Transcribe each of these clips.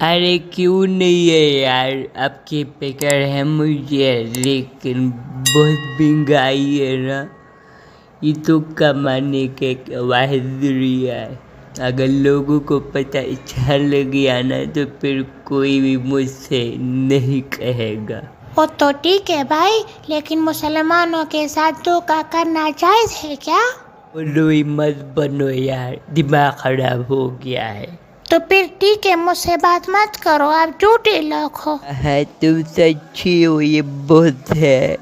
ارے کیوں نہیں ہے یار، آپ کی فکر ہے مجھے، لیکن بہت مہنگائی ہے نا، یہ تو کمانے کا ایک واحد ذریعہ ہے۔ اگر لوگوں کو پتہ چل گیا نا تو پھر کوئی بھی مجھ سے نہیں کہے گا۔ وہ تو ٹھیک ہے بھائی، لیکن مسلمانوں کے ساتھ دھوکہ کرنا جائز ہے کیا؟ روئی مت بنو یار، دماغ خراب ہو گیا ہے۔ تو پھر ٹھیک ہے، مجھ سے بات مت کرو، آپ جھوٹے لوگ ہو۔ ہے تم سچی ہو، یہ بہت ہے۔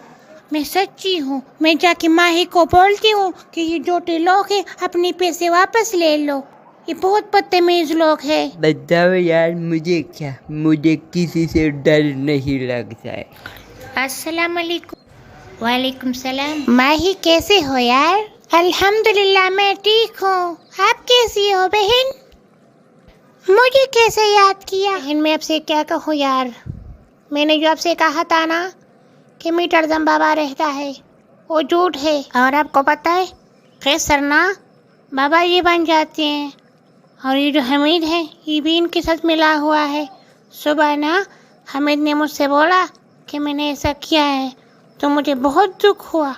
میں سچی ہوں، میں جا کے ماہی کو بولتی ہوں کہ یہ جھوٹے لوگ ہیں، اپنے پیسے واپس لے لو، یہ بہت بدتمیز لوگ ہیں۔ بتاؤ یار، مجھے کیا، مجھے کسی سے ڈر نہیں لگتا ہے۔ السلام علیکم۔ وعلیکم السلام۔ ماہی کیسے ہو یار؟ الحمدللہ میں ٹھیک ہوں، آپ کیسی ہو بہن؟ مجھے کیسے یاد کیا؟ بہن میں آپ سے کیا کہوں یار، میں نے جو آپ سے کہا تھا نا کہ میٹر دم بابا رہتا ہے، وہ جھوٹ ہے۔ اور آپ کو پتہ ہے قیصر نا بابا جی بن جاتے ہیں، اور یہ جو حمید ہے یہ بھی ان کے ساتھ ملا ہوا ہے۔ صبح نا حمید نے مجھ سے بولا کہ میں نے ایسا کیا ہے، تو مجھے بہت دکھ ہوا،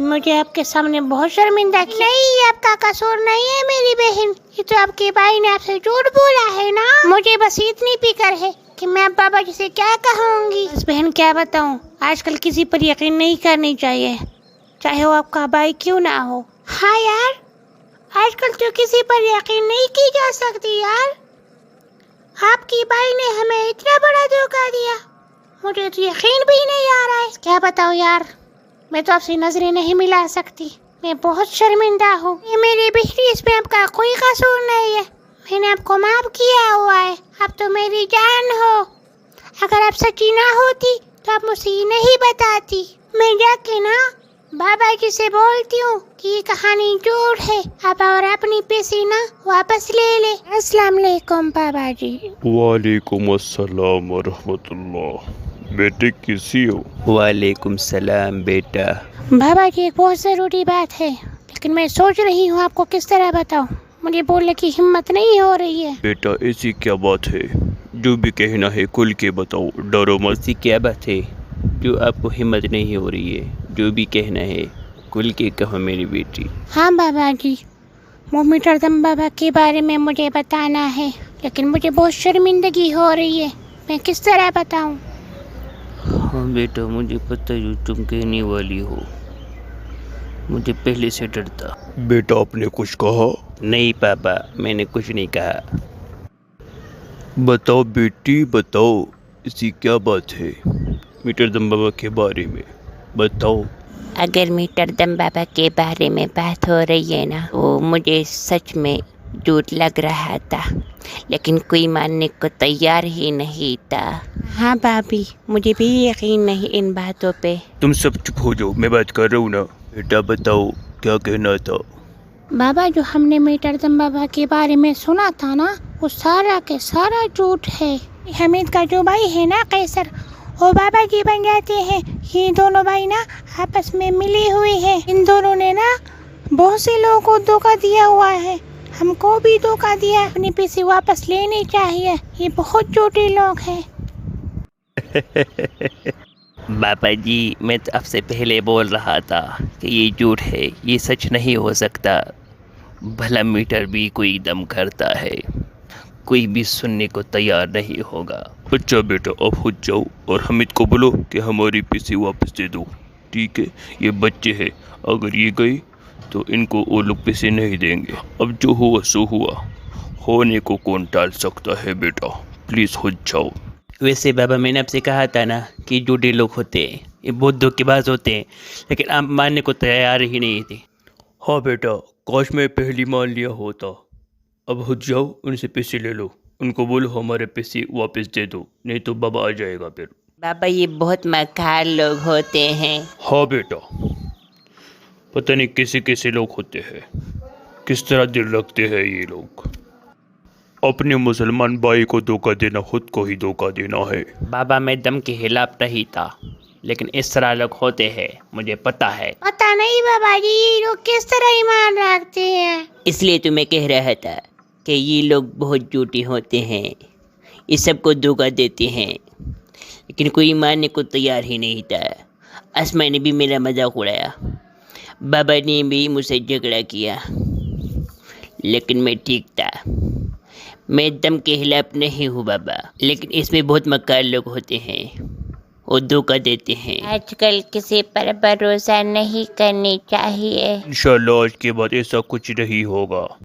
مجھے آپ کے سامنے بہت شرمندہ کیا۔ نہیں، آپ کا قصور نہیں ہے میری بہن، یہ تو آپ کے بھائی نے آپ سے جھوٹ بولا ہے نا۔ مجھے بس اتنی فکر ہے کہ میں اب بابا جی سے کیا کہوں گی۔ بس بہن کیا بتاؤں، آج کل کسی پر یقین نہیں کرنی چاہیے، چاہے وہ آپ کا بھائی کیوں نہ ہو۔ ہاں یار، آج کل تو کسی پر یقین نہیں کی جا سکتی یار۔ آپ کی بھائی نے ہمیں اتنا بڑا دھوکہ دیا، مجھے تو یقین بھی نہیں آ رہا ہے۔ کیا بتاؤ یار، میں تو آپ سے نظریں نہیں ملا سکتی، میں بہت شرمندہ ہوں۔ یہ میری بہنی، اس میں آپ کا کوئی قصور نہیں ہے، میں نے آپ کو معاف کیا ہوا ہے، آپ تو میری جان ہو۔ اگر آپ سچی نہ ہوتی تو آپ مجھ سے یہ نہیں بتاتی۔ میں جا کے نا بابا جی سے بولتی ہوں کہ یہ کہانی جھوٹ ہے، آپ اور اپنی پیسے نا واپس لے لے۔ السلام علیکم بابا جی۔ وعلیکم السلام ورحمۃ اللہ۔ بیٹے کیسی ہو؟ وعلیکم السلام بیٹا۔ بابا جی ایک بہت ضروری بات ہے، لیکن میں سوچ رہی ہوں آپ کو کس طرح بتاؤں، مجھے بولنے کی ہمت نہیں ہو رہی ہے۔ بیٹا ایسی کیا بات ہے؟ جو بھی کہنا ہے کھل کے بتاؤ، ڈرو مت۔ ایسی کیا بات ہے جو آپ کو ہمت نہیں ہو رہی ہے؟ جو بھی کہنا ہے کھل کے کہو میری بیٹی۔ ہاں بابا جی، وہ میٹر دم بابا کے بارے میں مجھے بتانا ہے، لیکن مجھے بہت شرمندگی ہو رہی ہے، میں کس طرح بتاؤں؟ ہاں بیٹا، مجھے پتہ جو تم کہنے والی ہو، مجھے پہلے سے ڈر تھا۔ بیٹا آپ نے کچھ کہا؟ نہیں پاپا، میں نے کچھ نہیں کہا۔ بتاؤ بیٹی بتاؤ، ایسی کیا بات ہے میٹر دم بابا کے بارے میں؟ بتاؤ۔ اگر میٹر دم بابا کے بارے میں بات ہو رہی ہے نا، وہ مجھے سچ میں جھوٹ لگ رہا تھا، لیکن کوئی ماننے کو تیار ہی نہیں تھا۔ ہاں بابی، مجھے بھی یقین نہیں ان باتوں پہ۔ تم سب چپ ہو جاؤ، میں بات کر رہا ہوں نا۔ بیٹا بتاؤ کیا کہنا تھا؟ بابا جو ہم نے میٹر دم بابا کے بارے میں سنا تھا نا، وہ سارا کے سارا جھوٹ ہے۔ حمید کا جو بھائی ہے نا قیصر، وہ بابا جی بن جاتے ہیں، یہ دونوں بھائی نا آپس میں ملے ہوئے ہیں، ان دونوں نے نا بہت سے لوگوں کو دھوکہ دیا ہوا ہے، ہم کو بھی دھوکہ دیا، اپنے پیسے واپس لینے چاہیے، یہ بہت جھوٹے لوگ ہیں۔ بابا جی، میں تو آپ سے پہلے بول رہا تھا کہ یہ جھوٹ ہے، یہ سچ نہیں ہو سکتا۔ بھلا میٹر بھی کوئی دم کرتا ہے، کوئی بھی سننے کو تیار نہیں ہوگا۔ اچھا بیٹا اب خود جاؤ اور حمید کو بولو کہ ہماری پیسے واپس دے دو، ٹھیک ہے؟ یہ بچے ہیں، اگر یہ گئے تو ان کو وہ لوگ پیسے نہیں دیں گے۔ اب جو ہوا سو ہوا، ہونے کو کون ٹال سکتا ہے بیٹا، پلیز خود جاؤ۔ ویسے بابا، میں نے آپ سے کہا تھا نا کہ جھوٹے لوگ ہوتے ہیں، یہ بہت دھوکے باز ہوتے ہیں، لیکن آپ ماننے کو تیار ہی نہیں تھے۔ ہاں بیٹا، کاش میں پہلی مان لیا ہوتا۔ اب خود جاؤ، ان سے پیسے لے لو، ان کو بولو ہمارے پیسے واپس دے دو، نہیں تو بابا آ جائے گا پھر۔ بابا یہ بہت مکار لوگ ہوتے ہیں۔ ہاں بیٹا، پتہ نہیں کیسے کیسے لوگ ہوتے ہیں، کس طرح دل رکھتے ہیں یہ لوگ۔ اپنے مسلمان بھائی کو دھوکہ دینا خود کو ہی دھوکہ دینا ہے۔ بابا میں دم کے خلاف نہیں تھا، لیکن اس طرح لوگ ہوتے ہیں، مجھے پتہ ہے۔ پتہ نہیں بابا جی یہ لوگ کس طرح ایمان رکھتے ہیں۔ اس لیے تو میں کہہ رہا تھا کہ یہ لوگ بہت جھوٹے ہوتے ہیں، یہ سب کو دھوکہ دیتے ہیں، لیکن کوئی ماننے کو تیار ہی نہیں تھا۔ اسما نے بھی میرا مذاق اڑایا، بابا نے بھی مجھ سے جھگڑا کیا، لیکن میں ٹھیک تھا۔ میں دم کے خلاف نہیں ہوں بابا، لیکن اس میں بہت مکار لوگ ہوتے ہیں، وہ دھوکہ دیتے ہیں۔ آج کل کسی پر بھروسہ نہیں کرنی چاہیے۔ انشاءاللہ آج کے بعد ایسا کچھ نہیں ہوگا۔